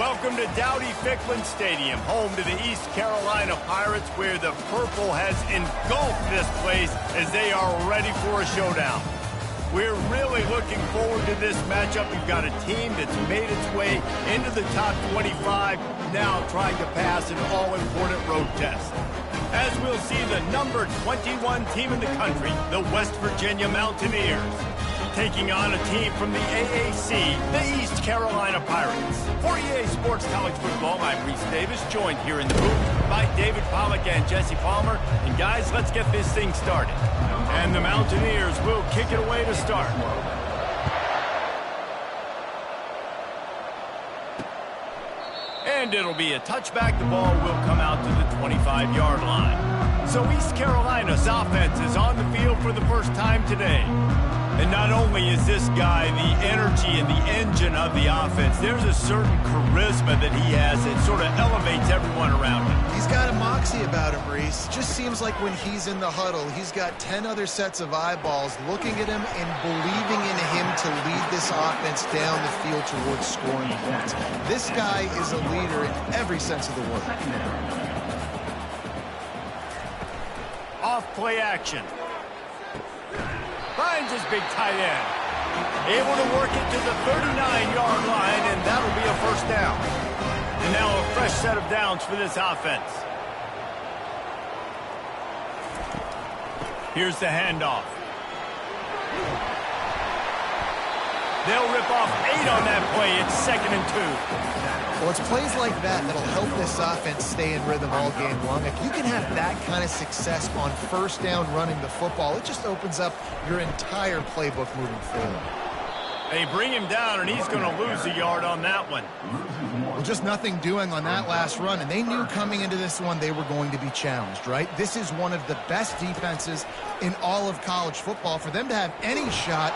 Welcome to Dowdy-Ficklen Stadium, home to the East Carolina Pirates, where the purple has engulfed this place as they are ready for a showdown. We're really looking forward to this matchup. We've got a team that's made its way into the top 25, now trying to pass an all-important road test. As we'll see the number 21 team in the country, the West Virginia Mountaineers, taking on a team from the AAC, the East Carolina Pirates. For EA Sports College Football, I'm Reese Davis, joined here in the booth by David Pollack and Jesse Palmer. And guys, let's get this thing started. And the Mountaineers will kick it away to start. And it'll be a touchback. The ball will come out to the 25-yard line. So East Carolina's offense is on the field for the first time today. And not only is this guy the energy and the engine of the offense, there's a certain charisma that he has that sort of elevates everyone around him. He's got a moxie about him, Reese. Just seems like when he's in the huddle, he's got 10 other sets of eyeballs looking at him and believing in him to lead this offense down the field towards scoring points. This guy is a leader in every sense of the word. Off play action. Finds his big tight end. Able to work it to the 39-yard line, and that'll be a first down. And now a fresh set of downs for this offense. Here's the handoff. They'll rip off 8 on that play. It's 2nd and 2. Well, it's plays like that that'll help this offense stay in rhythm all game long. If you can have that kind of success on first down running the football, it just opens up your entire playbook moving forward. They bring him down, and he's going to lose a yard on that one. Well, just nothing doing on that last run, and they knew coming into this one they were going to be challenged, right? This is one of the best defenses in all of college football. For them to have any shot.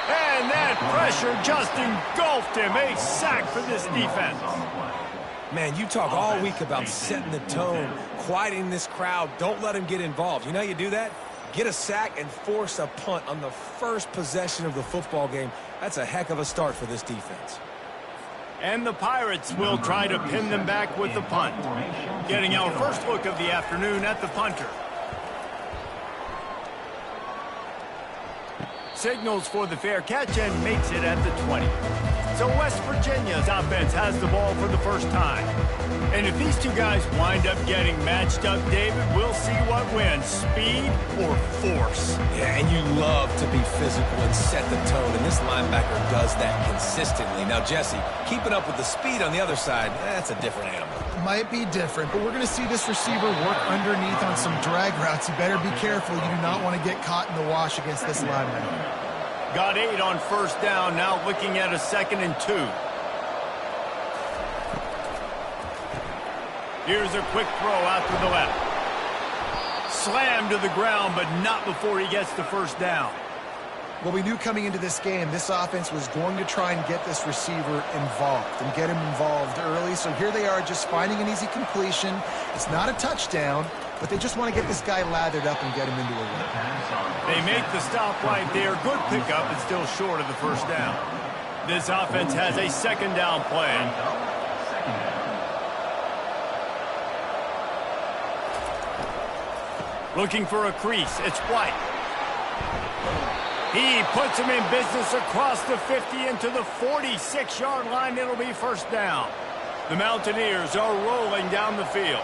And that pressure just engulfed him. A sack for this defense. Man, you talk all week about setting the tone, quieting this crowd. Don't let him get involved. You know how you do that? Get a sack and force a punt on the first possession of the football game. That's a heck of a start for this defense. And the Pirates will try to pin them back with the punt. Getting our first look of the afternoon at the punter. Signals for the fair catch and makes it at the 20. So West Virginia's offense has the ball for the first time. And if these two guys wind up getting matched up, David, we'll see what wins, speed or force. Yeah, and you love to be physical and set the tone, and this linebacker does that consistently. Now, Jesse, keeping up with the speed on the other side, that's a different animal. Might be different, but we're going to see this receiver work underneath on some drag routes. You better be careful. You do not want to get caught in the wash against this linebacker. Got 8 on first down, now looking at a 2nd and 2. Here's a quick throw out to the left. Slammed to the ground, but not before he gets the first down. Well, we knew coming into this game, this offense was going to try and get this receiver involved and get him involved early. So here they are just finding an easy completion. It's not a touchdown, but they just want to get this guy lathered up and get him into a win. They make the stop right there. Good pickup, but still short of the first down. This offense has a 2nd down play. Looking for a crease. It's White. He puts him in business across the 50 into the 46-yard line. It'll be first down. The Mountaineers are rolling down the field.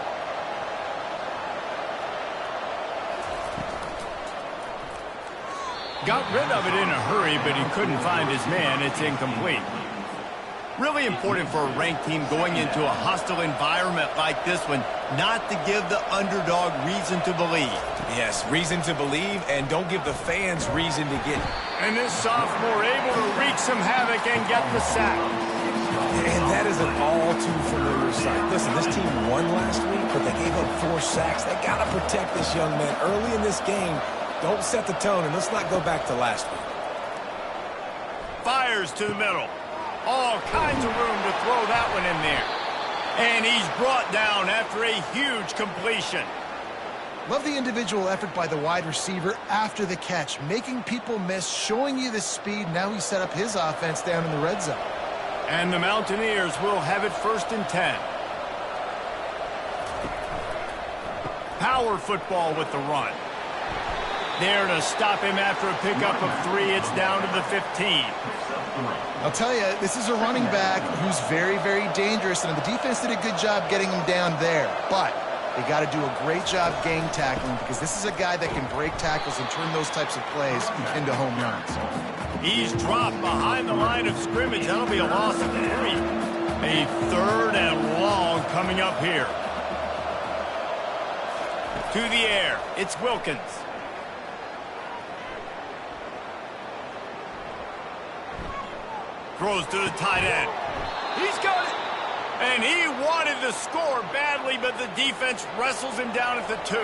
Got rid of it in a hurry, but he couldn't find his man. It's incomplete. Really important for a ranked team going into a hostile environment like this one, not to give the underdog reason to believe. Yes, reason to believe, and don't give the fans reason to get it. And this sophomore able to wreak some havoc and get the sack. And that is an all-too-familiar sight. Listen, this team won last week, but they gave up 4 sacks. They got to protect this young man early in this game. Don't set the tone, and let's not go back to last week. Fires to the middle. All kinds of room to throw that one in there. And he's brought down after a huge completion. Love the individual effort by the wide receiver after the catch, making people miss, showing you the speed. Now he set up his offense down in the red zone. And the Mountaineers will have it 1st and 10. Power football with the run. There to stop him after a pickup of 3. It's down to the 15. I'll tell you, this is a running back who's very, very dangerous, and the defense did a good job getting him down there. But they got to do a great job gang tackling, because this is a guy that can break tackles and turn those types of plays into home runs. He's dropped behind the line of scrimmage. That'll be a loss of 3. A 3rd and long coming up here. To the air, it's Wilkins. Throws to the tight end. He's got it. And he wanted to score badly, but the defense wrestles him down at the 2.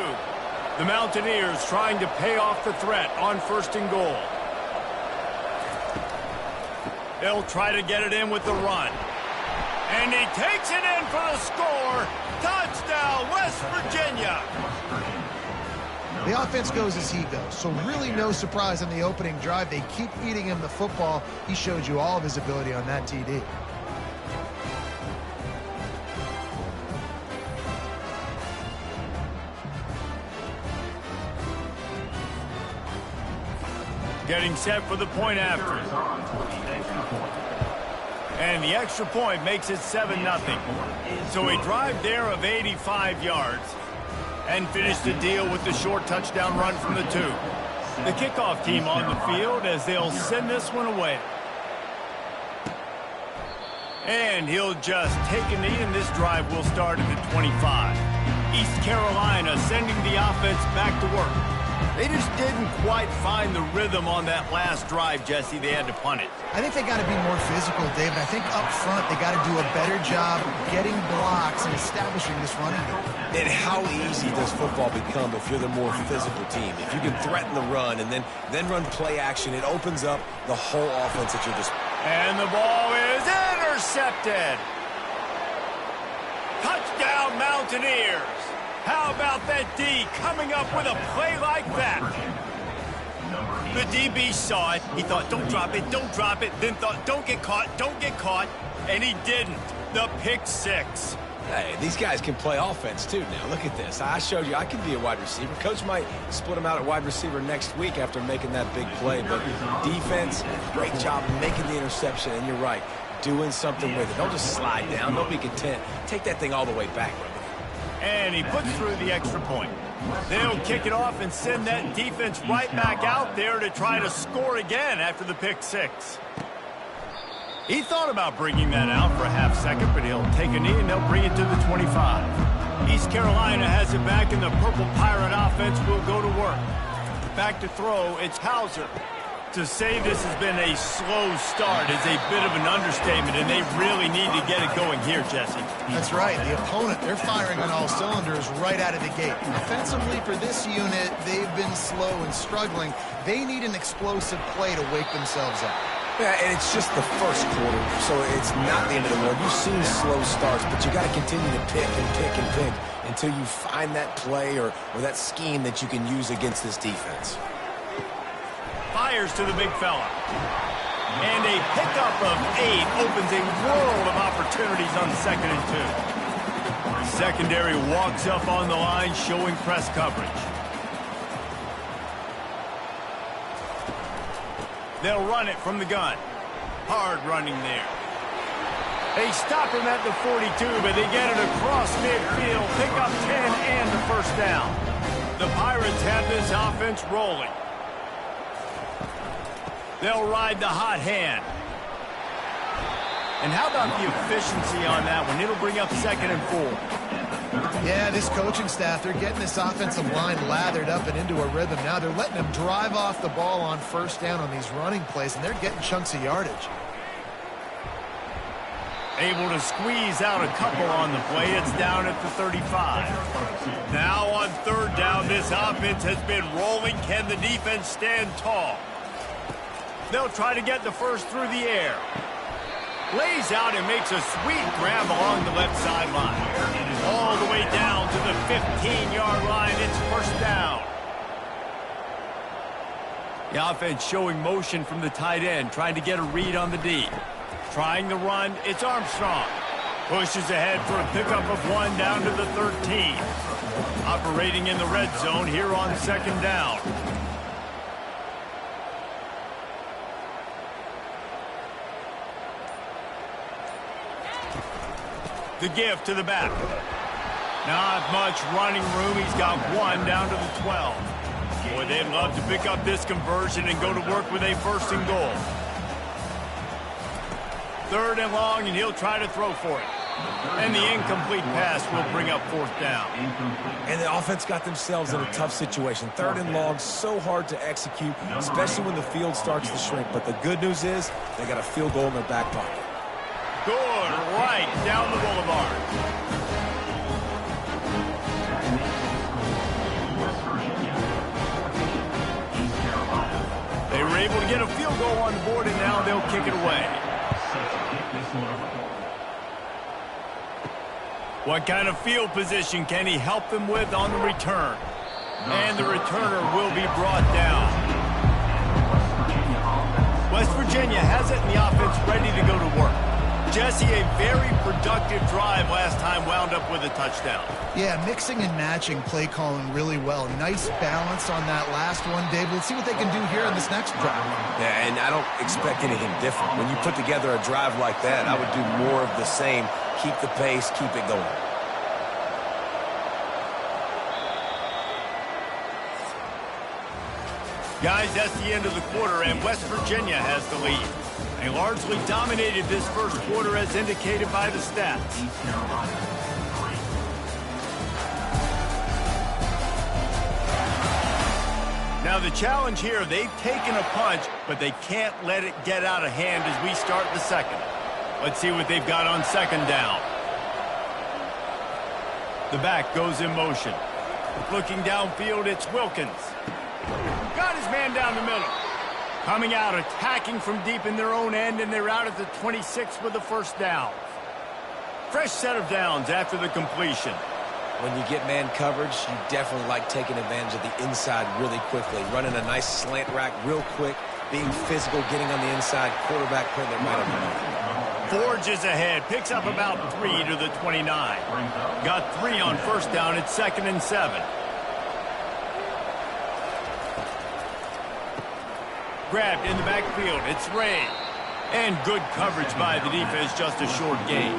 The Mountaineers trying to pay off the threat on 1st and goal. They'll try to get it in with the run. And he takes it in for the score. Touchdown, West Virginia. The offense goes as he goes, so really no surprise on the opening drive. They keep feeding him the football. He showed you all of his ability on that TD. Getting set for the point after. And the extra point makes it 7-0. So a drive there of 85 yards. And finish the deal with the short touchdown run from the 2. The kickoff team on the field as they'll send this one away. And he'll just take a knee, and this drive will start at the 25. East Carolina sending the offense back to work. They just didn't quite find the rhythm on that last drive, Jesse. They had to punt it. I think they got to be more physical, David. I think up front they got to do a better job getting blocks and establishing this running game. And how easy does football become if you're the more physical team? If you can threaten the run and then run play action, it opens up the whole offense at your disposal. And the ball is intercepted. Touchdown, Mountaineers. How about that D coming up with a play like that? The DB saw it. He thought, don't drop it, don't drop it. Then thought, don't get caught, don't get caught. And he didn't. The pick 6. Hey, these guys can play offense too now. Look at this. I showed you I can be a wide receiver. Coach might split him out at wide receiver next week after making that big play. But defense, great job making the interception. And you're right, doing something with it. Don't just slide down. Don't be content. Take that thing all the way back. And he puts through the extra point. They'll kick it off and send that defense right back out there to try to score again after the pick 6. He thought about bringing that out for a half second, but he'll take a knee and they'll bring it to the 25. East Carolina has it back, and the Purple Pirate offense will go to work. Back to throw, it's Hauser. To say this has been a slow start is a bit of an understatement, and they really need to get it going here, Jesse. That's right. The opponent, they're firing on all cylinders right out of the gate. Offensively for this unit, they've been slow and struggling. They need an explosive play to wake themselves up. Yeah, and it's just the first quarter, so it's not the end of the world. You've seen slow starts, but you got to continue to pick and pick and pick until you find that play or that scheme that you can use against this defense. Fires to the big fella. And a pickup of 8 opens a world of opportunities on 2nd and 2. Secondary walks up on the line, showing press coverage. They'll run it from the gun. Hard running there. They stop him at the 42, but they get it across midfield. Pick up 10 and the first down. The Pirates have this offense rolling. They'll ride the hot hand. And how about the efficiency on that one? It'll bring up 2nd and 4. Yeah, this coaching staff, they're getting this offensive line lathered up and into a rhythm. Now they're letting them drive off the ball on 1st down on these running plays, and they're getting chunks of yardage. Able to squeeze out a couple on the play. It's down at the 35. Now on 3rd down, this offense has been rolling. Can the defense stand tall? They'll try to get the first through the air. Lays out and makes a sweet grab along the left sideline. All the way down to the 15-yard line. It's 1st down. The offense showing motion from the tight end, trying to get a read on the D. Trying the run, it's Armstrong. Pushes ahead for a pickup of 1 down to the 13. Operating in the red zone here on 2nd down. The give to the back. Not much running room. He's got 1 down to the 12. Boy, they'd love to pick up this conversion and go to work with a 1st and goal. 3rd and long, and he'll try to throw for it. And the incomplete pass will bring up 4th down. And the offense got themselves in a tough situation. 3rd and long, so hard to execute, especially when the field starts to shrink. But the good news is they got a field goal in their back pocket. Good, right down the boulevard. They were able to get a field goal on the board, and now they'll kick it away. What kind of field position can he help them with on the return? And the returner will be brought down. West Virginia has it, and the offense ready to go to work. Jesse, a very productive drive last time, wound up with a touchdown. Yeah, mixing and matching play calling really well. Nice balance on that last one, Dave. Let's see what they can do here on this next drive. Yeah, and I don't expect anything different. When you put together a drive like that, I would do more of the same. Keep the pace, keep it going. Guys, that's the end of the quarter, and West Virginia has the lead. They largely dominated this first quarter as indicated by the stats. Now the challenge here, they've taken a punch, but they can't let it get out of hand as we start the second. Let's see what they've got on 2nd down. The back goes in motion. Looking downfield, it's Wilkins. Got his man down the middle. Coming out, attacking from deep in their own end, and they're out at the 26 with the 1st down. Fresh set of downs after the completion. When you get man coverage, you definitely like taking advantage of the inside really quickly. Running a nice slant rack real quick, being physical, getting on the inside, quarterback putting their might on the middle. Forges ahead, picks up about 3 to the 29. Got 3 on 1st down, it's 2nd and 7. Grabbed in the backfield, it's Ray. And good coverage by the defense, just a short gain.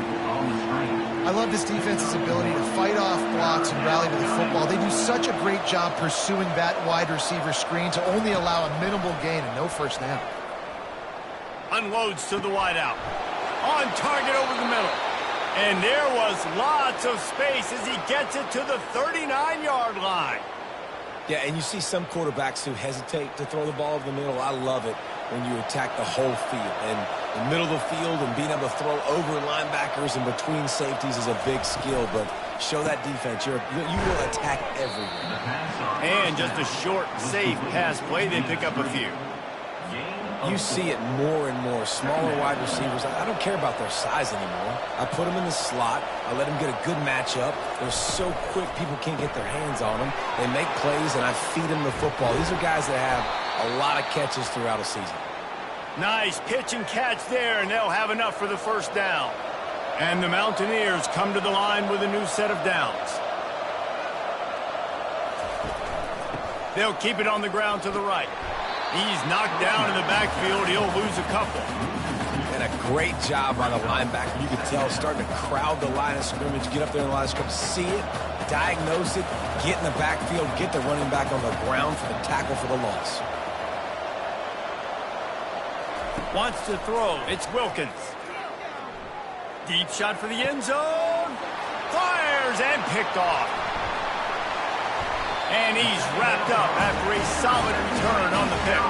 I love this defense's ability to fight off blocks and rally to the football. They do such a great job pursuing that wide receiver screen to only allow a minimal gain and no 1st down. Unloads to the wide out. On target over the middle. And there was lots of space as he gets it to the 39-yard line. Yeah, and you see some quarterbacks who hesitate to throw the ball over the middle. I love it when you attack the whole field. And the middle of the field and being able to throw over linebackers and between safeties is a big skill. But show that defense. You will attack everywhere. And just a short, safe pass play. They pick up a few. You see it more and more. Smaller wide receivers, I don't care about their size anymore. I put them in the slot. I let them get a good matchup. They're so quick, people can't get their hands on them. They make plays, and I feed them the football. These are guys that have a lot of catches throughout a season. Nice pitch and catch there, and they'll have enough for the 1st down. And the Mountaineers come to the line with a new set of downs. They'll keep it on the ground to the right. He's knocked down in the backfield. He'll lose a couple. And a great job by the linebacker. You can tell starting to crowd the line of scrimmage, get up there in the line of scrimmage, see it, diagnose it, get in the backfield, get the running back on the ground for the tackle for the loss. Wants to throw. It's Wilkins. Deep shot for the end zone. Fires and picked off. And he's wrapped up after a solid return on the pick.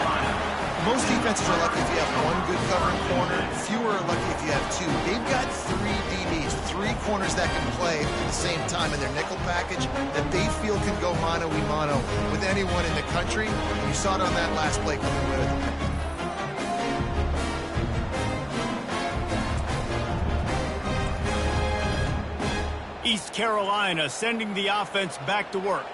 Most defenses are lucky if you have one good covering corner. Fewer are lucky if you have 2. They've got 3 DBs, 3 corners that can play at the same time in their nickel package that they feel can go mano-a-mano with anyone in the country. You saw it on that last play coming away with the pick. East Carolina sending the offense back to work.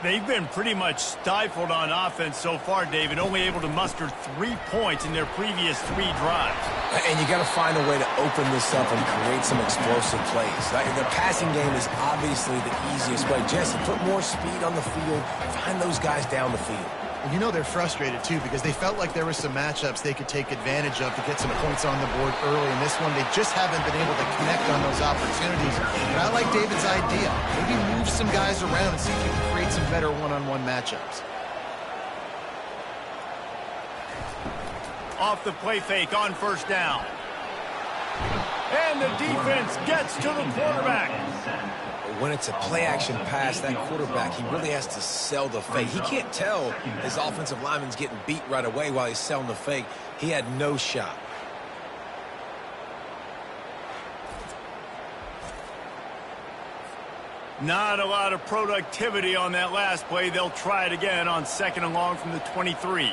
They've been pretty much stifled on offense so far, David, only able to muster 3 points in their previous 3 drives. And you got to find a way to open this up and create some explosive plays. The passing game is obviously the easiest way. Jesse, put more speed on the field, find those guys down the field. You know they're frustrated, too, because they felt like there were some matchups they could take advantage of to get some points on the board early. In this one, they just haven't been able to connect on those opportunities. But I like David's idea. Maybe move some guys around and see if you can create some better one-on-one matchups. Off the play fake on first down. And the defense gets to the quarterback. When it's a play-action pass, that quarterback, he really has to sell the fake. He can't tell his offensive lineman's getting beat right away while he's selling the fake. He had no shot. Not a lot of productivity on that last play. They'll try it again on 2nd and long from the 23.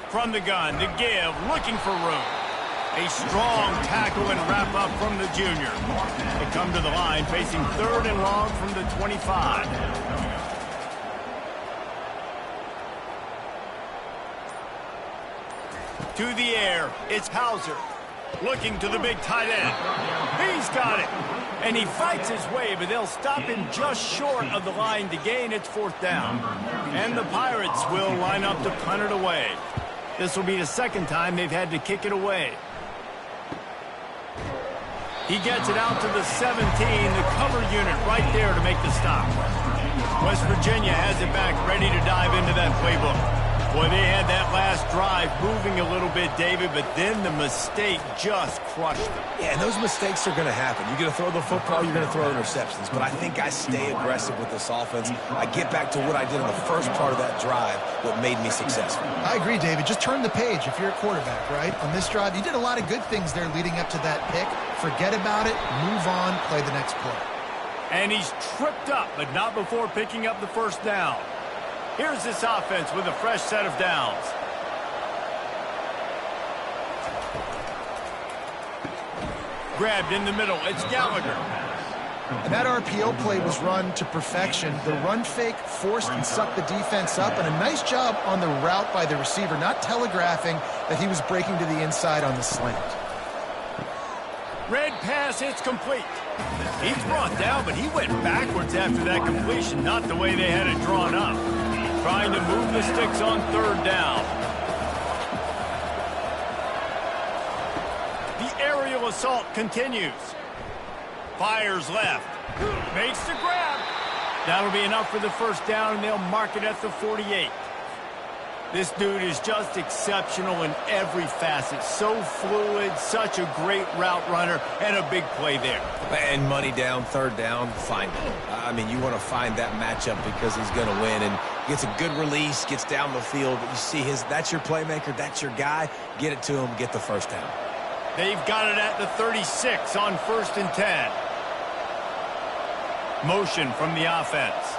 From the gun, the give, looking for room. A strong tackle and wrap up from the junior. They come to the line facing 3rd and long from the 25. To the air, it's Hauser. Looking to the big tight end. He's got it. And he fights his way, but they'll stop him just short of the line to gain its 4th down. And the Pirates will line up to punt it away. This will be the 2nd time they've had to kick it away. He gets it out to the 17, the cover unit right there to make the stop. West Virginia has it back, ready to dive into that playbook. Boy, they had that last drive moving a little bit, David, but then the mistake just crushed them. Yeah, and those mistakes are going to happen. You're going to throw the football, you're going to throw interceptions. But I think I stay aggressive with this offense. I get back to what I did in the first part of that drive, what made me successful. I agree, David. Just turn the page if you're a quarterback, right? On this drive, you did a lot of good things there leading up to that pick. Forget about it, move on, play the next play. And he's tripped up, but not before picking up the 1st down. Here's this offense with a fresh set of downs. Grabbed in the middle, it's Gallagher. And that RPO play was run to perfection. The run fake forced and sucked the defense up, and a nice job on the route by the receiver, not telegraphing that he was breaking to the inside on the slant. Red pass, it's complete. He's brought down, but he went backwards after that completion, not the way they had it drawn up. Trying to move the sticks on 3rd down. The aerial assault continues. Fires left. Makes the grab. That'll be enough for the 1st down, and they'll mark it at the 48. This dude is just exceptional in every facet. So fluid, such a great route runner, and a big play there. And money down, 3rd down, find it. I mean, you want to find that matchup because he's going to win. And gets a good release, gets down the field. You see that's your playmaker, that's your guy. Get it to him, get the 1st down. They've got it at the 36 on 1st and 10. Motion from the offense.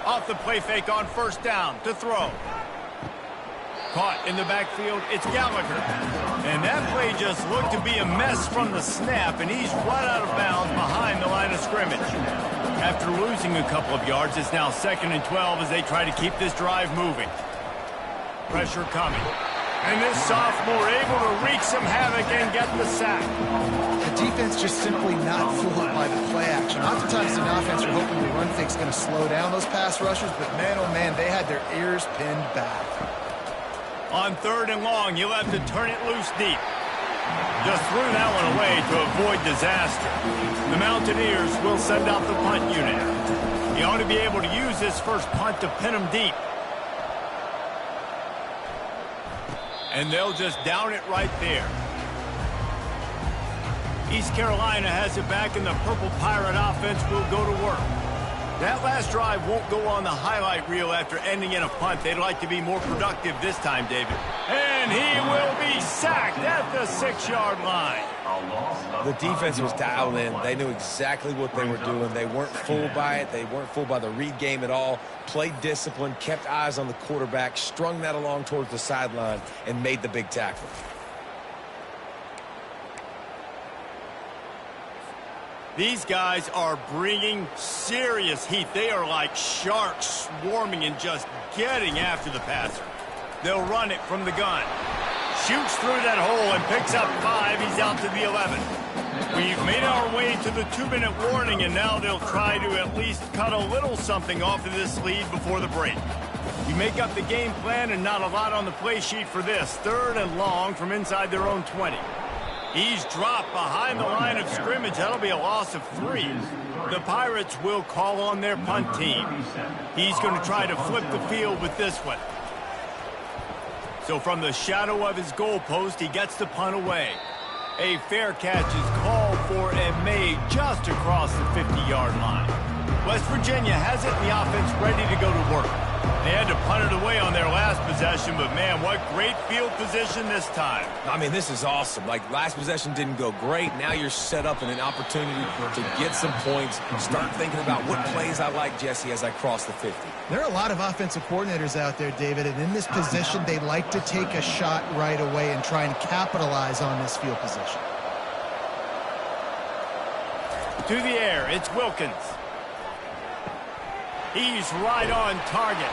Off the play fake on 1st down to throw. Caught in the backfield, it's Gallagher. And that play just looked to be a mess from the snap, and he's right out of bounds behind the line of scrimmage. After losing a couple of yards, it's now 2nd and 12 as they try to keep this drive moving. Pressure coming. And this sophomore able to wreak some havoc and get the sack. The defense just simply not fooled by the play action. Oftentimes the offense are hoping the run fake's going to slow down those pass rushers, but man, oh man, they had their ears pinned back. On 3rd and long, you'll have to turn it loose deep. Just threw that one away to avoid disaster. The Mountaineers will send out the punt unit. You ought to be able to use this first punt to pin them deep. And they'll just down it right there. East Carolina has it back, and the Purple Pirate offense will go to work. That last drive won't go on the highlight reel after ending in a punt. They'd like to be more productive this time, David. And he will be sacked at the 6-yard line. The defense was dialed in. They knew exactly what they were doing. They weren't fooled by it. They weren't fooled by the read game at all. Played discipline, kept eyes on the quarterback, strung that along towards the sideline, and made the big tackle. These guys are bringing serious heat. They are like sharks swarming and just getting after the passer. They'll run it from the gun. Shoots through that hole and picks up 5. He's out to the 11. We've made our way to the 2-minute warning, and now they'll try to at least cut a little something off of this lead before the break. You make up the game plan and not a lot on the play sheet for this. 3rd and long from inside their own 20. He's dropped behind the line of scrimmage. That'll be a loss of 3. The Pirates will call on their punt team. He's going to try to flip the field with this one. So from the shadow of his goalpost, he gets the punt away. A fair catch is called for and made just across the 50-yard line. West Virginia has it, and the offense ready to go to work. They had to punt it away on their last possession, but man, what great field position this time. I mean, this is awesome. Like, last possession didn't go great. Now you're set up in an opportunity to get some points. Start thinking about what plays I like, Jesse, as I cross the 50. There are a lot of offensive coordinators out there, David, and in this position, they like to take a shot right away and try and capitalize on this field position. To the air, it's Wilkins. He's right on target.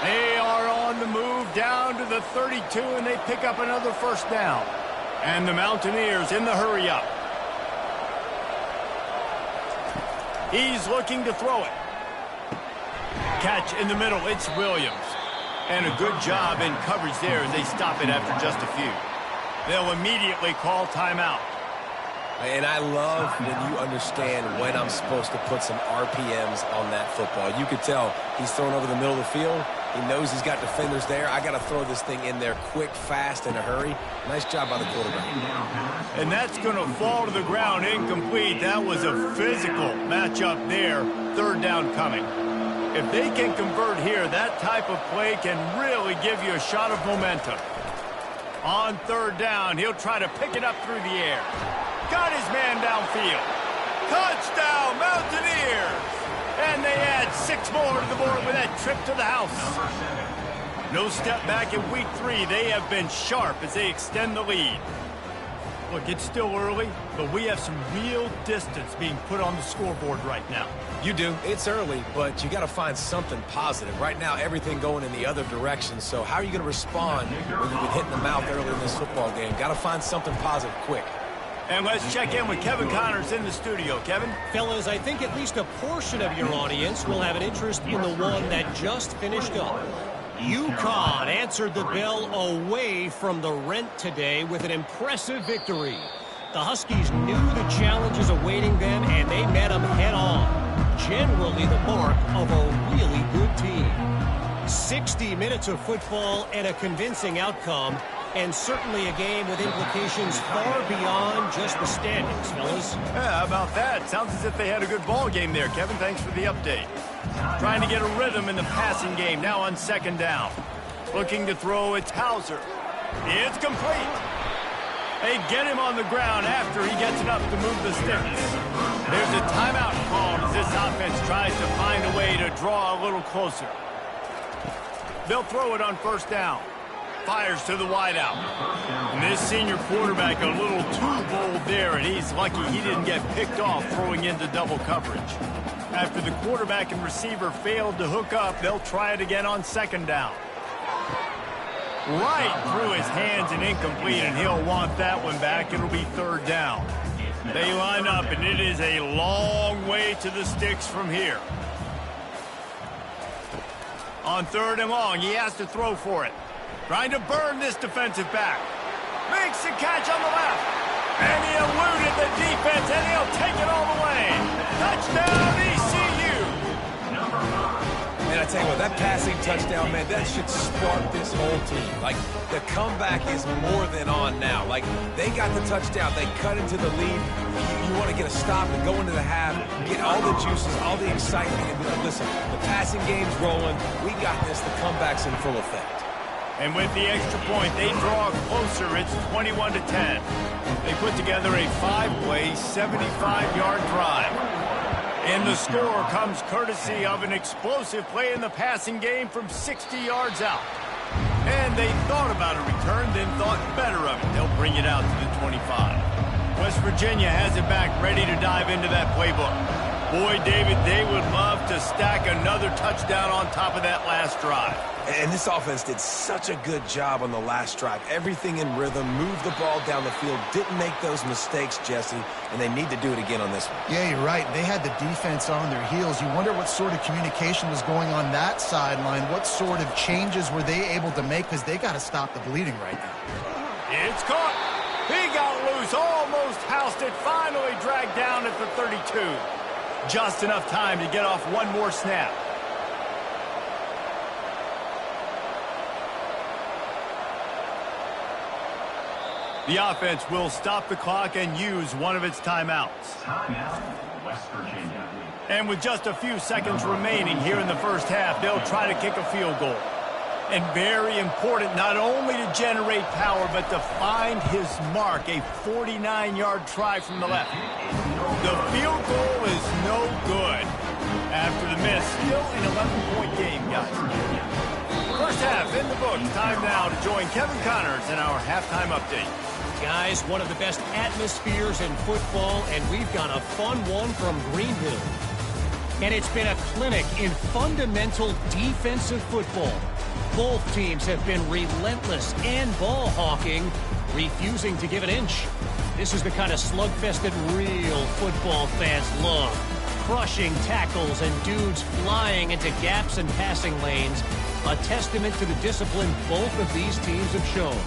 They are on the move down to the 32, and they pick up another first down. And the Mountaineers in the hurry-up. He's looking to throw it. Catch in the middle, it's Williams. And a good job in coverage there as they stop it after just a few. They'll immediately call timeout. And I love when you understand when I'm supposed to put some RPMs on that football. You could tell he's throwing over the middle of the field. He knows he's got defenders there. I got to throw this thing in there quick, fast, in a hurry. Nice job by the quarterback. And that's going to fall to the ground incomplete. That was a physical matchup there. 3rd down coming. If they can convert here, that type of play can really give you a shot of momentum. On 3rd down, he'll try to pick it up through the air. Got his man downfield. Touchdown, Mountaineers! And they add 6 more to the board with that trip to the house. No step back in week 3. They have been sharp as they extend the lead. Look, it's still early, but we have some real distance being put on the scoreboard right now. You do. It's early, but you got to find something positive. Right now, everything going in the other direction. So how are you going to respond when you've been hitting the mouth early in this football game? Got to find something positive quick. And let's check in with Kevin Connors in the studio. Kevin? Fellas, I think at least a portion of your audience will have an interest in the one that just finished up. UConn answered the bell away from the Rent today with an impressive victory. The Huskies knew the challenges awaiting them, and they met them head-on. Generally the mark of a really good team. 60 minutes of football and a convincing outcome, and certainly a game with implications far beyond just the standings, fellas. Yeah, how about that? Sounds as if they had a good ball game there, Kevin. Thanks for the update. Trying to get a rhythm in the passing game, now on 2nd down. Looking to throw, it's Hauser. It's complete. They get him on the ground after he gets enough to move the sticks. There's a timeout called as this offense tries to find a way to draw a little closer. They'll throw it on 1st down. Fires to the wideout. And this senior quarterback a little too bold there, and he's lucky he didn't get picked off throwing into double coverage. After the quarterback and receiver failed to hook up, they'll try it again on 2nd down. Right through his hands and incomplete, and he'll want that one back. It'll be 3rd down. They line up, and it is a long way to the sticks from here. On 3rd and long, he has to throw for it. Trying to burn this defensive back. Makes the catch on the left. And he eluded the defense, and he'll take it all the way. Touchdown, ECU. Man, I tell you what, that passing touchdown, man, that should spark this whole team. Like, the comeback is more than on now. Like, they got the touchdown. They cut into the lead. You want to get a stop and go into the half, get all the juices, all the excitement, and be like, listen, the passing game's rolling. We got this. The comeback's in full effect. And with the extra point, they draw closer. It's 21-10. They put together a 5-play, 75-yard drive. And the score comes courtesy of an explosive play in the passing game from 60 yards out. And they thought about a return, then thought better of it. They'll bring it out to the 25. West Virginia has it back, ready to dive into that playbook. Boy, David, they would love to stack another touchdown on top of that last drive. And this offense did such a good job on the last drive. Everything in rhythm, moved the ball down the field, didn't make those mistakes, Jesse, and they need to do it again on this one. Yeah, you're right. They had the defense on their heels. You wonder what sort of communication was going on that sideline. What sort of changes were they able to make? Because they got to stop the bleeding right now. It's caught. He got loose, almost housed it, finally dragged down at the 32. Just enough time to get off one more snap. The offense will stop the clock and use one of its timeouts. Timeout, West Virginia. And with just a few seconds remaining here in the first half, they'll try to kick a field goal. And very important, not only to generate power, but to find his mark, a 49-yard try from the left. The field goal is no good. After the miss, still an 11-point game, guys. First half in the books. Time now to join Kevin Connors in our halftime update. Guys, one of the best atmospheres in football, and we've got a fun one from Greenville. And it's been a clinic in fundamental defensive football. Both teams have been relentless and ball hawking, refusing to give an inch. This is the kind of slugfest that real football fans love. Crushing tackles and dudes flying into gaps and passing lanes. A testament to the discipline both of these teams have shown.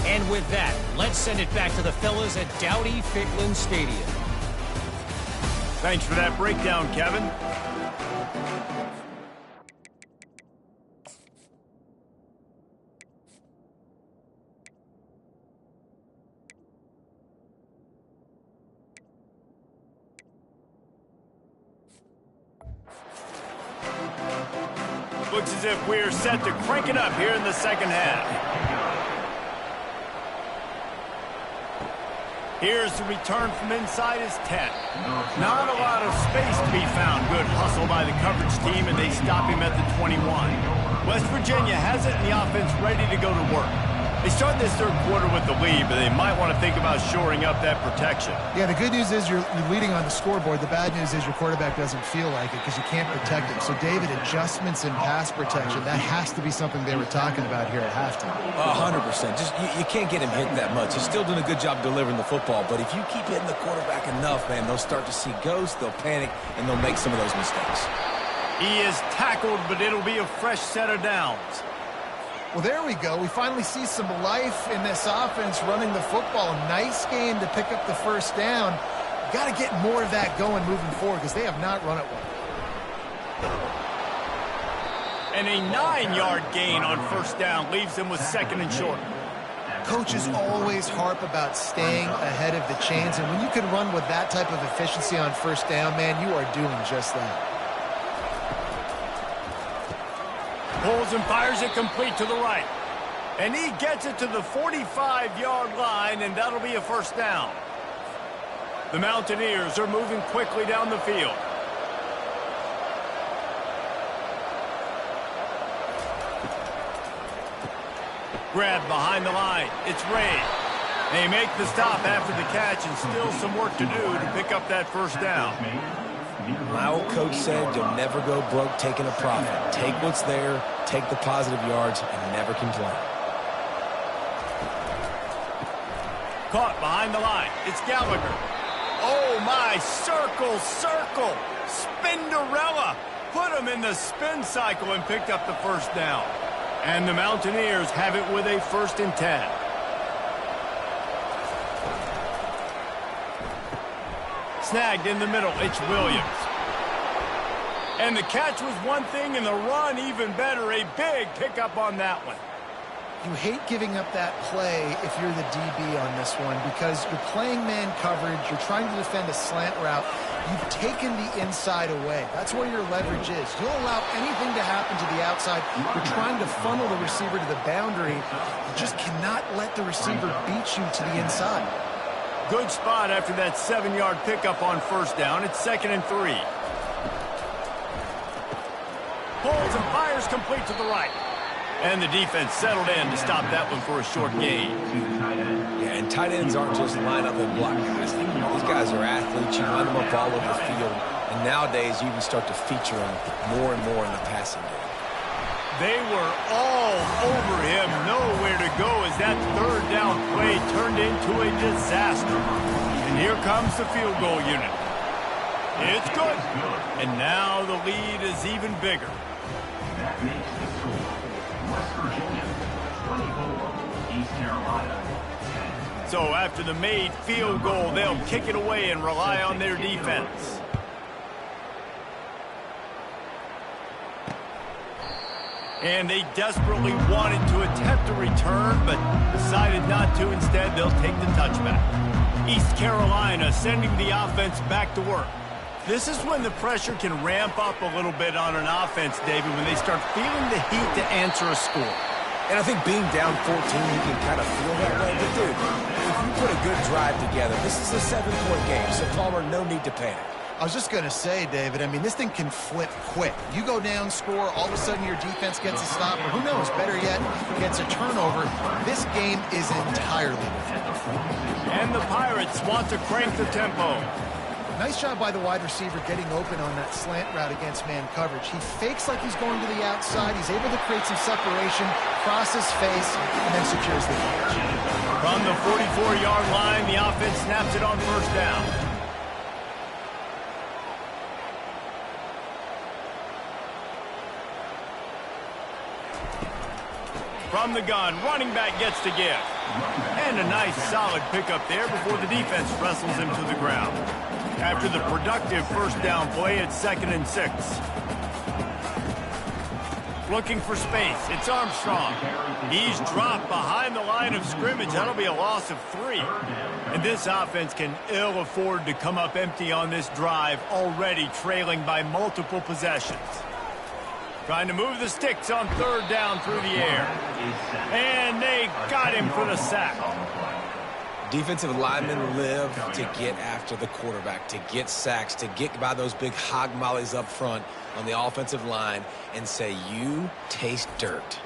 And with that, let's send it back to the fellas at Dowdy-Ficklen Stadium. Thanks for that breakdown, Kevin. Looks as if we're set to crank it up here in the second half. Here's the return from inside his 10. Not a lot of space to be found. Good hustle by the coverage team, and they stop him at the 21. West Virginia has it, and the offense ready to go to work. They start this third quarter with the lead, but they might want to think about shoring up that protection. Yeah, the good news is you're leading on the scoreboard. The bad news is your quarterback doesn't feel like it because you can't protect him. So, David, adjustments in pass protection, that has to be something they were talking about here at halftime. 100%. Just you can't get him hit that much. He's still doing a good job delivering the football, but if you keep hitting the quarterback enough, man, they'll start to see ghosts, they'll panic, and they'll make some of those mistakes. He is tackled, but it'll be a fresh set of downs. Well, there we go. We finally see some life in this offense running the football. Nice game to pick up the first down. Got to get more of that going moving forward because they have not run it well. And a 9-yard gain on first down leaves them with second and short. Coaches always harp about staying ahead of the chains, and when you can run with that type of efficiency on first down, man, you are doing just that. Pulls and fires it complete to the right. And he gets it to the 45-yard line, and that'll be a first down. The Mountaineers are moving quickly down the field. Grabbed behind the line. It's Ray. They make the stop after the catch, and still some work to do to pick up that first down. My old coach said you'll never go broke taking a profit. Take what's there, take the positive yards, and never complain. Caught behind the line. It's Gallagher. Oh, my. Circle, circle. Spinderella. Put him in the spin cycle and picked up the first down. And the Mountaineers have it with a 1st and 10. Snagged in the middle, it's Williams. And the catch was one thing, and the run even better. A big pickup on that one. You hate giving up that play if you're the DB on this one because you're playing man coverage, you're trying to defend a slant route. You've taken the inside away. That's where your leverage is. You'll allow anything to happen to the outside. You're trying to funnel the receiver to the boundary. You just cannot let the receiver beat you to the inside. Good spot after that 7-yard pickup on first down. It's 2nd and 3. Pulls and fires complete to the right. And the defense settled in to stop that one for a short gain. Yeah, and tight ends aren't just line up and block guys. These guys are athletes. You line them up all over the field. And nowadays, you even start to feature them more and more in the passing game. They were all over him, nowhere to go as that third down play turned into a disaster. And here comes the field goal unit. It's good. And now the lead is even bigger. That makes the score West Virginia 24, East Carolina 10. So after the made field goal, they'll kick it away and rely on their defense. And they desperately wanted to attempt a return, but decided not to. Instead, they'll take the touchback. East Carolina sending the offense back to work. This is when the pressure can ramp up a little bit on an offense, David, when they start feeling the heat to answer a score. And I think being down 14, you can kind of feel that way. But, dude, if you put a good drive together, this is a 7-point game, so Palmer, no need to panic. I was just going to say, David, I mean, this thing can flip quick. You go down, score, all of a sudden your defense gets a stop, or who knows, better yet, gets a turnover. This game is entirely different. And the Pirates want to crank the tempo. Nice job by the wide receiver getting open on that slant route against man coverage. He fakes like he's going to the outside. He's able to create some separation, cross his face, and then secures the catch. From the 44-yard line, the offense snaps it on first down. From the gun, running back gets to give. And a nice solid pickup there before the defense wrestles him to the ground. After the productive first down play, it's 2nd and 6. Looking for space, it's Armstrong. He's dropped behind the line of scrimmage. That'll be a loss of 3. And this offense can ill afford to come up empty on this drive, already trailing by multiple possessions. Trying to move the sticks on 3rd down through the air. And they got him for the sack. Defensive linemen live to get after the quarterback, to get sacks, to get by those big hog mollies up front on the offensive line and say, you taste dirt.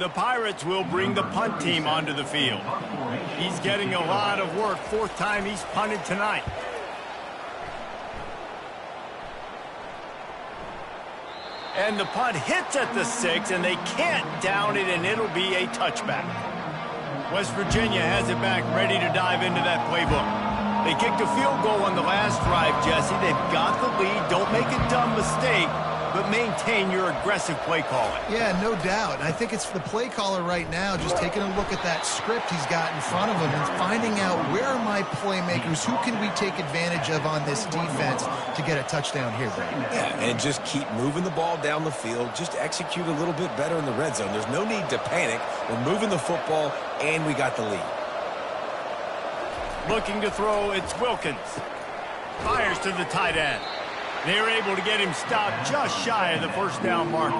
The Pirates will bring the punt team onto the field. He's getting a lot of work. 4th time he's punted tonight. And the punt hits at the 6, and they can't down it, and it'll be a touchback. West Virginia has it back, ready to dive into that playbook. They kicked a field goal on the last drive, Jesse. They've got the lead. Don't make a dumb mistake, but maintain your aggressive play calling. Yeah, no doubt. And I think it's the play caller right now just taking a look at that script he's got in front of him and finding out where are my playmakers, who can we take advantage of on this defense to get a touchdown here, Brad. Yeah, and just keep moving the ball down the field. Just execute a little bit better in the red zone. There's no need to panic. We're moving the football, and we got the lead. Looking to throw, it's Wilkins. Fires to the tight end. They're able to get him stopped just shy of the first down marker.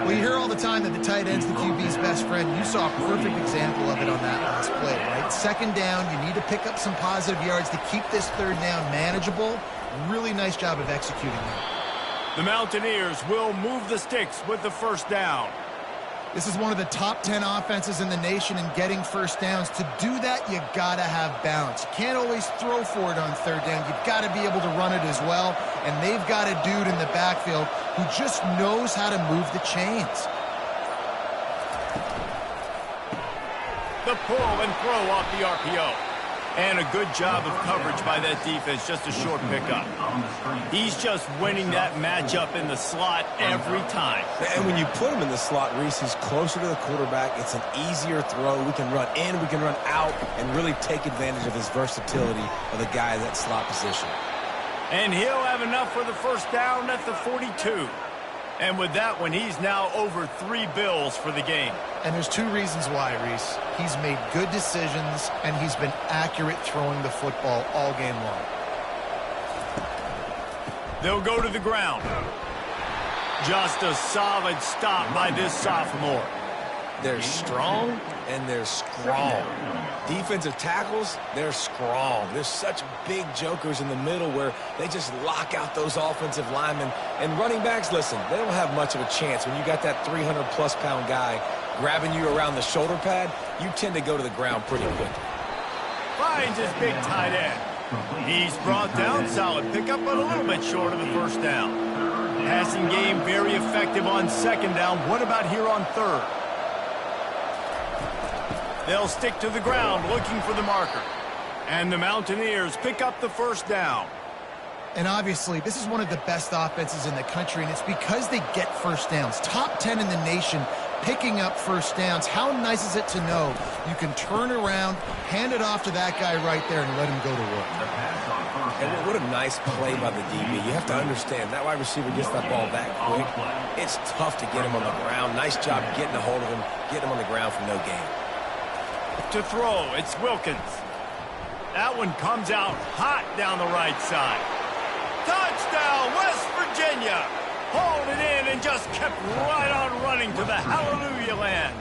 Well, you hear all the time that the tight end's the QB's best friend. You saw a perfect example of it on that last play, right? 2nd down, you need to pick up some positive yards to keep this 3rd down manageable. Really nice job of executing that. The Mountaineers will move the sticks with the first down. This is one of the top 10 offenses in the nation in getting first downs. To do that, you got to have balance. You can't always throw for it on 3rd down. You've got to be able to run it as well. And they've got a dude in the backfield who just knows how to move the chains. The pull and throw off the RPO. And a good job of coverage by that defense, just a short pickup. He's just winning that matchup in the slot every time. And when you put him in the slot, Reese, he's closer to the quarterback. It's an easier throw. We can run in, we can run out, and really take advantage of his versatility of the guy in that slot position. And he'll have enough for the first down at the 42. And with that one, he's now over 3 bills for the game. And there's 2 reasons why, Reese. He's made good decisions, and he's been accurate throwing the football all game long. They'll go to the ground. Just a solid stop by this sophomore. They're strong, and they're strong. Defensive tackles, they're strong. There's such big jokers in the middle where they just lock out those offensive linemen. And running backs, listen, they don't have much of a chance. When you got that 300-plus pound guy grabbing you around the shoulder pad, you tend to go to the ground pretty quickly. Finds his big tight end. He's brought down, solid pickup, but a little bit short of the first down. Passing game very effective on second down. What about here on third? They'll stick to the ground looking for the marker. And the Mountaineers pick up the first down. And obviously, this is one of the best offenses in the country, and it's because they get first downs. Top 10 in the nation picking up first downs. How nice is it to know you can turn around, hand it off to that guy right there, and let him go to work. And what a nice play by the DB. You have to understand, that wide receiver gets that ball that quick. It's tough to get him on the ground. Nice job getting a hold of him, getting him on the ground for no gain. To throw, it's Wilkins. That one comes out hot down the right side. Touchdown, West Virginia! Hauled it in and just kept right on running to the hallelujah land.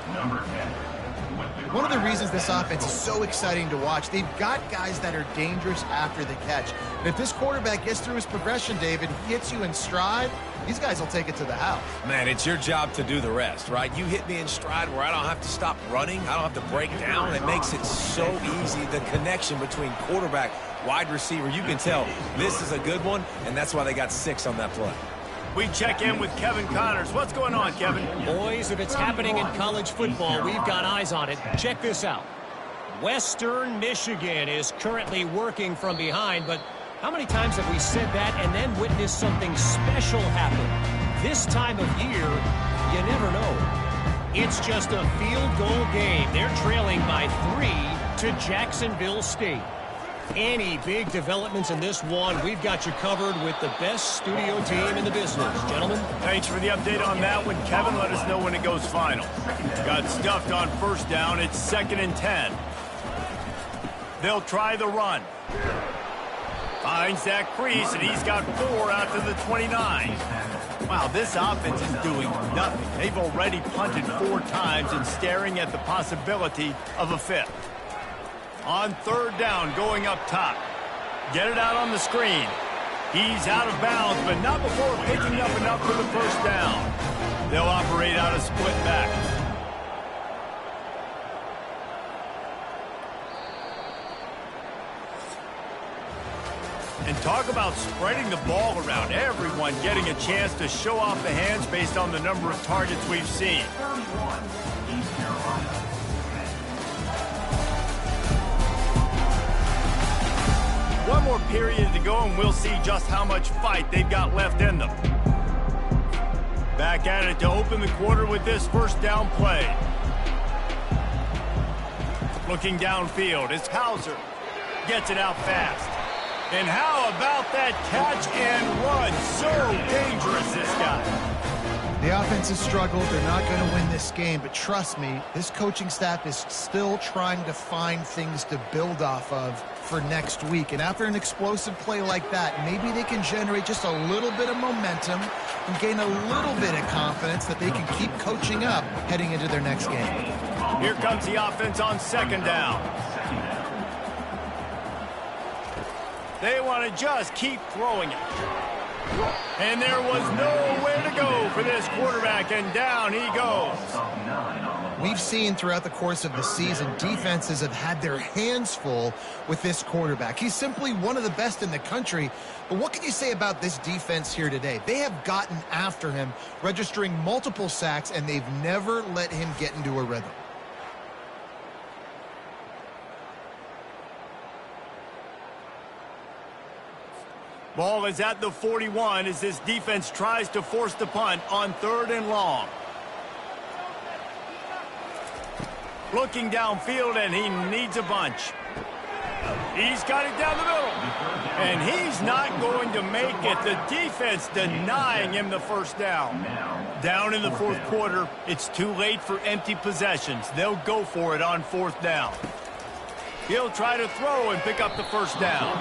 One of the reasons this offense is so exciting to watch, they've got guys that are dangerous after the catch. And if this quarterback gets through his progression, David, he hits you in stride, these guys will take it to the house. Man, it's your job to do the rest, right? You hit me in stride where I don't have to stop running. I don't have to break down. It makes it so easy, the connection between quarterback, wide receiver. You can tell this is a good one, and that's why they got 6 on that play. We check in with Kevin Connors. What's going on, Kevin? Boys, if it's happening in college football, we've got eyes on it. Check this out. Western Michigan is currently working from behind, but how many times have we said that and then witnessed something special happen? This time of year, you never know. It's just a field goal game. They're trailing by 3 to Jacksonville State. Any big developments in this one, we've got you covered with the best studio team in the business. Gentlemen. Thanks for the update on that one, Kevin. Let us know when it goes final. Got stuffed on first down. It's 2nd and 10. They'll try the run. Finds that crease, and he's got 4 out to the 29. Wow, this offense is doing nothing. They've already punted 4 times and staring at the possibility of a 5th. On third down, going up top. Get it out on the screen. He's out of bounds, but not before picking up enough for the first down. They'll operate out of split back. And talk about spreading the ball around. Everyone getting a chance to show off the hands based on the number of targets we've seen. One more period to go, and we'll see just how much fight they've got left in them. Back at it to open the quarter with this first down play. Looking downfield, it's Hauser. Gets it out fast. And how about that catch and run? So dangerous, this guy. The offense has struggled. They're not going to win this game, but trust me, this coaching staff is still trying to find things to build off of for next week. And after an explosive play like that, maybe they can generate just a little bit of momentum and gain a little bit of confidence that they can keep coaching up heading into their next game. Here comes the offense on second down. They want to just keep throwing it. And there was nowhere to go for this quarterback, and down he goes. We've seen throughout the course of the season, defenses have had their hands full with this quarterback. He's simply one of the best in the country. But what can you say about this defense here today? They have gotten after him, registering multiple sacks, and they've never let him get into a rhythm. Ball is at the 41 as this defense tries to force the punt on 3rd and long. Looking downfield, and he needs a bunch. He's got it down the middle. And he's not going to make it. The defense denying him the first down. Down in the 4th quarter, it's too late for empty possessions. They'll go for it on 4th down. He'll try to throw and pick up the first down.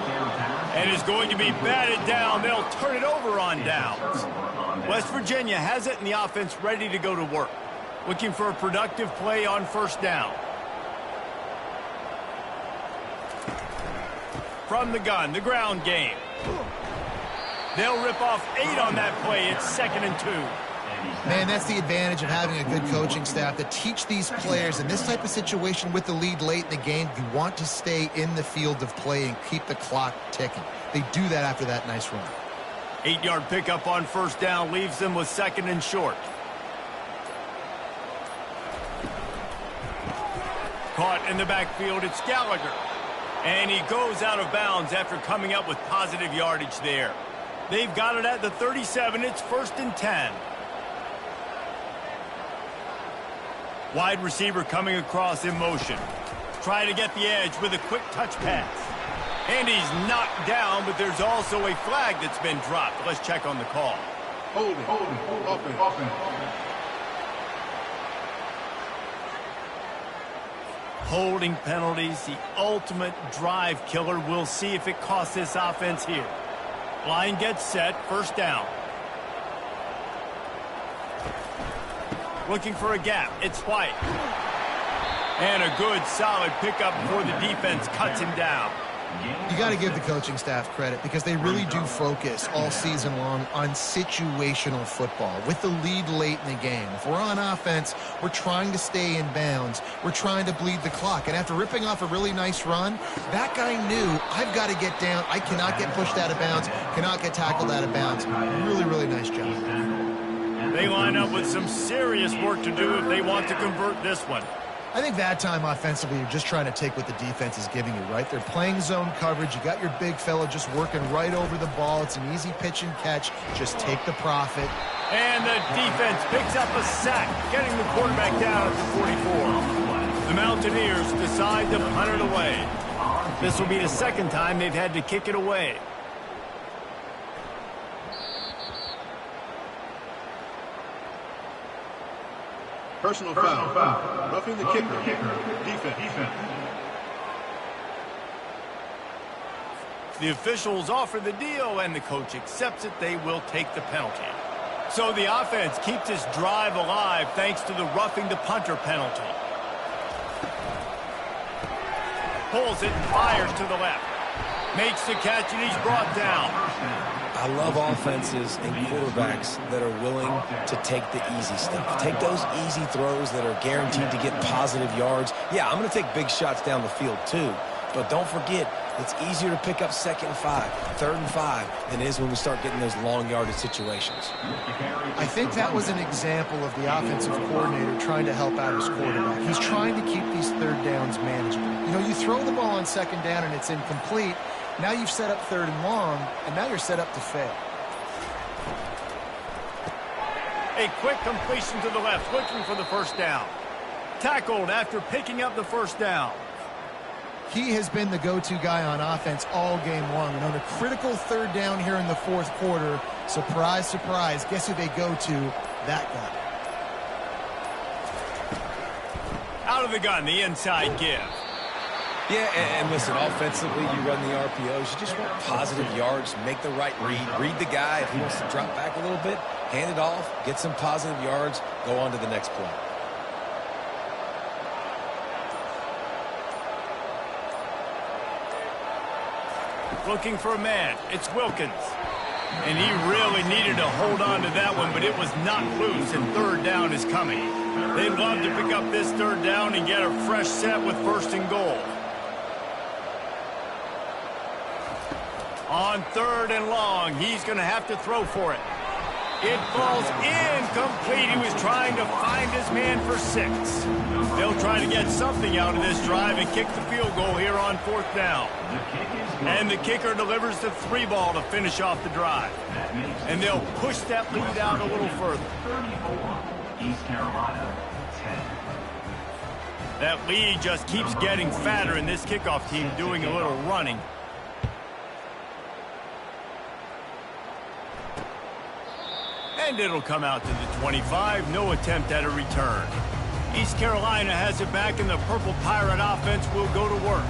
And is going to be batted down. They'll turn it over on downs. West Virginia has it, and the offense ready to go to work. Looking for a productive play on first down. From the gun, the ground game. They'll rip off 8 on that play. It's 2nd and 2. Man, that's the advantage of having a good coaching staff to teach these players in this type of situation with the lead late in the game. You want to stay in the field of play and keep the clock ticking. They do that after that nice run. 8-yard pickup on first down leaves them with 2nd and short. Caught in the backfield, it's Gallagher. And he goes out of bounds after coming up with positive yardage there. They've got it at the 37. It's 1st and 10. Wide receiver coming across in motion. Trying to get the edge with a quick touch pass. And he's knocked down, but there's also a flag that's been dropped. Let's check on the call. Holding. Offense. Holding penalties, the ultimate drive killer. We'll see if it costs this offense here. Line gets set, first down. Looking for a gap, it's White. And a good, solid pickup before the defense cuts him down. You got to give the coaching staff credit because they really do focus all season long on situational football with the lead late in the game. If we're on offense, we're trying to stay in bounds. We're trying to bleed the clock. And after ripping off a really nice run, that guy knew, I've got to get down. I cannot get pushed out of bounds, cannot get tackled out of bounds. Really, really nice job. They line up with some serious work to do if they want to convert this one. I think that time offensively, you're just trying to take what the defense is giving you, right? They're playing zone coverage. You got your big fella just working right over the ball. It's an easy pitch and catch. Just take the profit. And the defense picks up a sack, getting the quarterback down at the 44. The Mountaineers decide to punt it away. This will be the 2nd time they've had to kick it away. Personal foul. Roughing the kicker. Defense. The officials offer the deal, and the coach accepts it. They will take the penalty. So the offense keeps this drive alive thanks to the roughing the punter penalty. Pulls it and fires to the left. Makes the catch, and he's brought down. I love offenses and quarterbacks that are willing to take the easy stuff. Take those easy throws that are guaranteed to get positive yards. Yeah, I'm going to take big shots down the field too. But don't forget, it's easier to pick up 2nd and 5, 3rd and 5 than it is when we start getting those long yardage situations. I think that was an example of the offensive coordinator trying to help out his quarterback. He's trying to keep these 3rd downs manageable. You know, you throw the ball on 2nd down and it's incomplete. Now you've set up 3rd and long, and now you're set up to fail. A quick completion to the left, looking for the first down. Tackled after picking up the first down. He has been the go-to guy on offense all game long. And on a critical 3rd down here in the 4th quarter, surprise, surprise, guess who they go to? That guy. Out of the gun, the inside give. Yeah, and listen, offensively, you run the RPOs. You just want positive yards, make the right read the guy. If he wants to drop back a little bit, hand it off, get some positive yards, go on to the next play. Looking for a man. It's Wilkins. And he really needed to hold on to that one, but it was not loose, and 3rd down is coming. They'd love to pick up this 3rd down and get a fresh set with 1st and goal. On 3rd and long, he's going to have to throw for it. It falls incomplete. He was trying to find his man for 6. They'll try to get something out of this drive and kick the field goal here on 4th down. And the kicker delivers the 3 ball to finish off the drive. And they'll push that lead out a little further. 34, East Carolina, 10. That lead just keeps getting fatter, and this kickoff team doing a little running. And it'll come out to the 25. No attempt at a return. East Carolina has it back, and the Purple Pirate offense will go to work.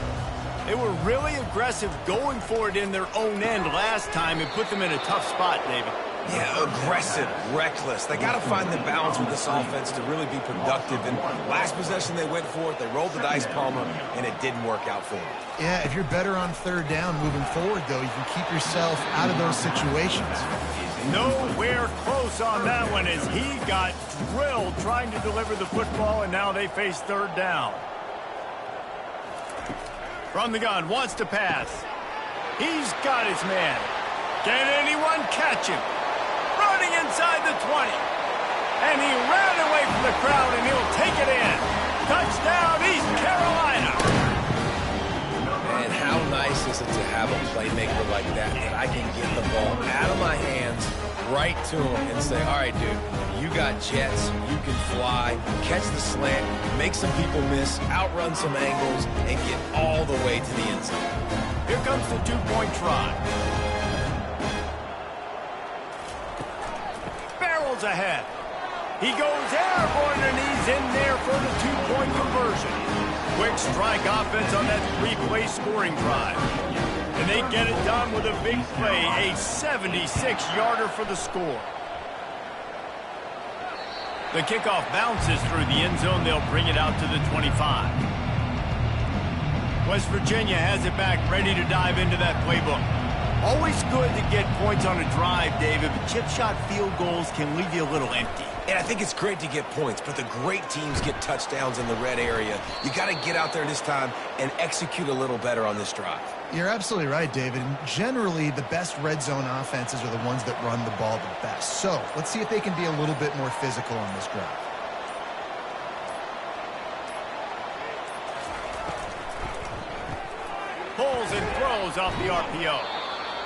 They were really aggressive going for it in their own end last time and put them in a tough spot, David. Yeah, aggressive, reckless. They got to find the balance with this offense to really be productive. And last possession they went for it, they rolled the dice, Palmer, and it didn't work out for them. Yeah, if you're better on third down moving forward, though, you can keep yourself out of those situations. Nowhere close on that one as he got drilled trying to deliver the football, and now they face third down. From the gun, wants to pass. He's got his man. Can anyone catch him? Running inside the 20. And he ran away from the crowd, and he'll take it in. Touchdown, East Carolina. And how nice is it to have a playmaker like that I can get the ball out of my hands right to him and say, all right, dude, you got jets, you can fly, catch the slant, make some people miss, outrun some angles, and get all the way to the end zone. Here comes the two-point try. Barrels ahead. He goes airborne, and he's in there for the two-point conversion. Quick strike offense on that three-play scoring drive. And they get it done with a big play, a 76-yarder for the score. The kickoff bounces through the end zone. They'll bring it out to the 25. West Virginia has it back, ready to dive into that playbook. Always good to get points on a drive, David, but chip shot field goals can leave you a little empty. And I think it's great to get points, but the great teams get touchdowns in the red area. You got to get out there this time and execute a little better on this drive. You're absolutely right, David. And generally, the best red zone offenses are the ones that run the ball the best. So let's see if they can be a little bit more physical on this drive. Pulls and throws off the RPO.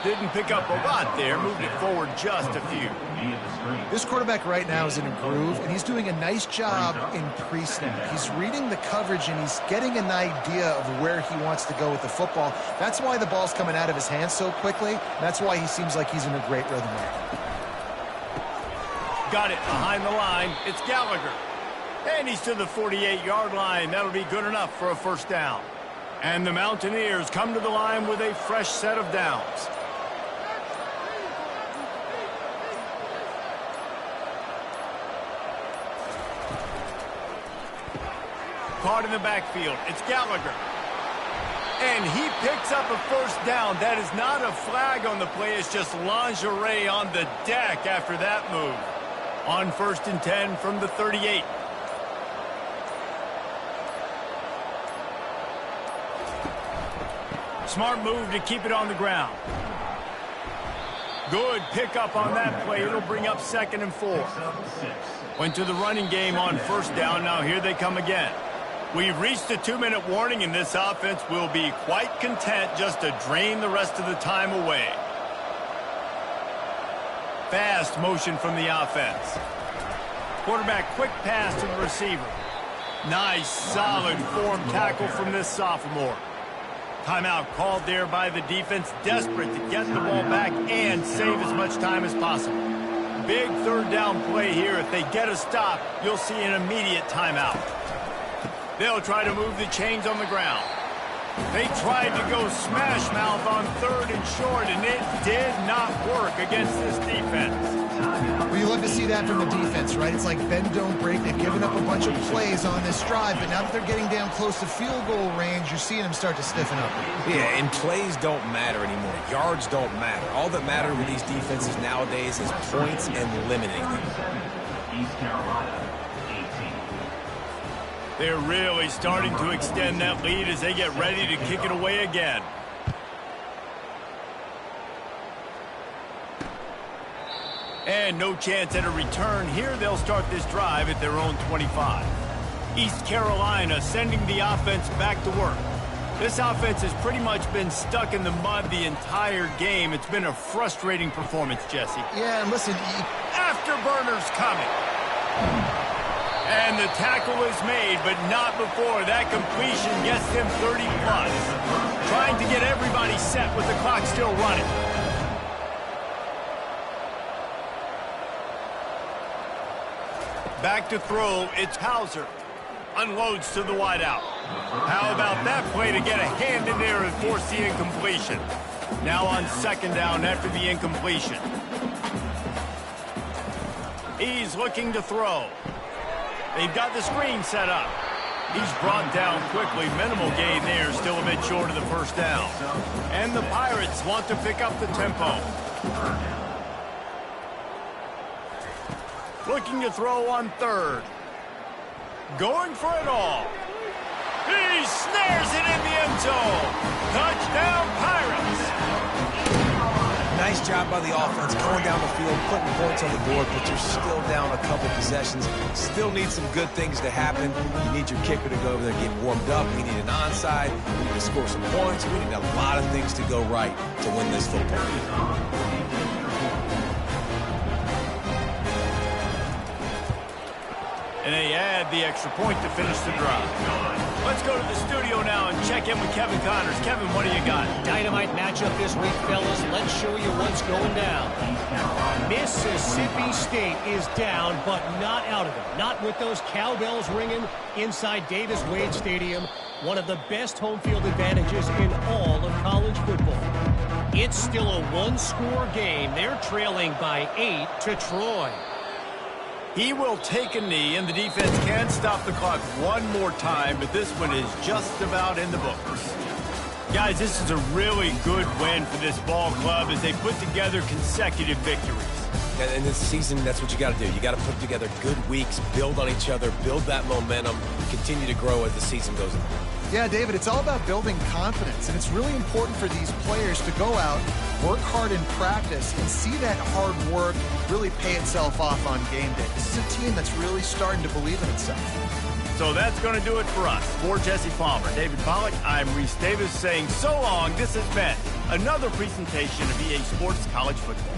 Didn't pick up a lot there, moved it forward just a few. This quarterback right now is in a groove, and he's doing a nice job in pre-snap. He's reading the coverage, and he's getting an idea of where he wants to go with the football. That's why the ball's coming out of his hands so quickly. That's why he seems like he's in a great rhythm right now. Got it behind the line. It's Gallagher. And he's to the 48-yard line. That'll be good enough for a first down. And the Mountaineers come to the line with a fresh set of downs. Caught in the backfield. It's Gallagher. And he picks up a first down. That is not a flag on the play. It's just lingerie on the deck after that move. On 1st and 10 from the 38. Smart move to keep it on the ground. Good pickup on that play. It'll bring up 2nd and 4. Went to the running game on first down. Now here they come again. We've reached a 2-minute warning, and this offense will be quite content just to drain the rest of the time away. Fast motion from the offense. Quarterback quick pass to the receiver. Nice, solid form tackle from this sophomore. Timeout called there by the defense, desperate to get the ball back and save as much time as possible. Big third down play here. If they get a stop, you'll see an immediate timeout. They'll try to move the chains on the ground. They tried to go smash mouth on 3rd and short, and it did not work against this defense. Well, you love to see that from the defense, right? It's like bend, don't break. They've given up a bunch of plays on this drive, but now that they're getting down close to field goal range, you're seeing them start to stiffen up. Yeah, and plays don't matter anymore. Yards don't matter. All that matter with these defenses nowadays is points and limiting them. East Carolina, 18. They're really starting to extend that lead as they get ready to kick it away again. And no chance at a return. Here they'll start this drive at their own 25. East Carolina sending the offense back to work. This offense has pretty much been stuck in the mud the entire game. It's been a frustrating performance, Jesse. Yeah, and listen, Afterburners coming. And the tackle is made, but not before that completion gets them 30+. Trying to get everybody set with the clock still running. Back to throw, it's Hauser. Unloads to the wideout. How about that play to get a hand in there and force the incompletion? Now on 2nd down after the incompletion. He's looking to throw. They've got the screen set up. He's brought down quickly. Minimal gain there, still a bit short of the first down. And the Pirates want to pick up the tempo. Looking to throw on third. Going for it all. He snares it in the end zone. Touchdown, Pirates. Nice job by the offense going down the field, putting points on the board, but you're still down a couple possessions. Still need some good things to happen. You need your kicker to go over there and get warmed up. We need an onside. We need to score some points. We need a lot of things to go right to win this football game. And they add the extra point to finish the drive. Let's go to the studio now and check in with Kevin Connors. Kevin, what do you got? Dynamite matchup this week, fellas. Let's show you what's going down. Mississippi State is down, but not out of it. Not with those cowbells ringing inside Davis-Wade Stadium, one of the best home field advantages in all of college football. It's still a one-score game. They're trailing by 8 to Troy. He will take a knee, and the defense can stop the clock one more time, but this one is just about in the books. Guys, this is a really good win for this ball club as they put together consecutive victories. And in this season, that's what you got to do. You got to put together good weeks, build on each other, build that momentum, continue to grow as the season goes on. Yeah, David, it's all about building confidence, and it's really important for these players to go out, work hard in practice, and see that hard work really pay itself off on game day. This is a team that's really starting to believe in itself. So that's going to do it for us. For Jesse Palmer, David Pollack, I'm Reese Davis saying so long. This has been another presentation of EA Sports College Football.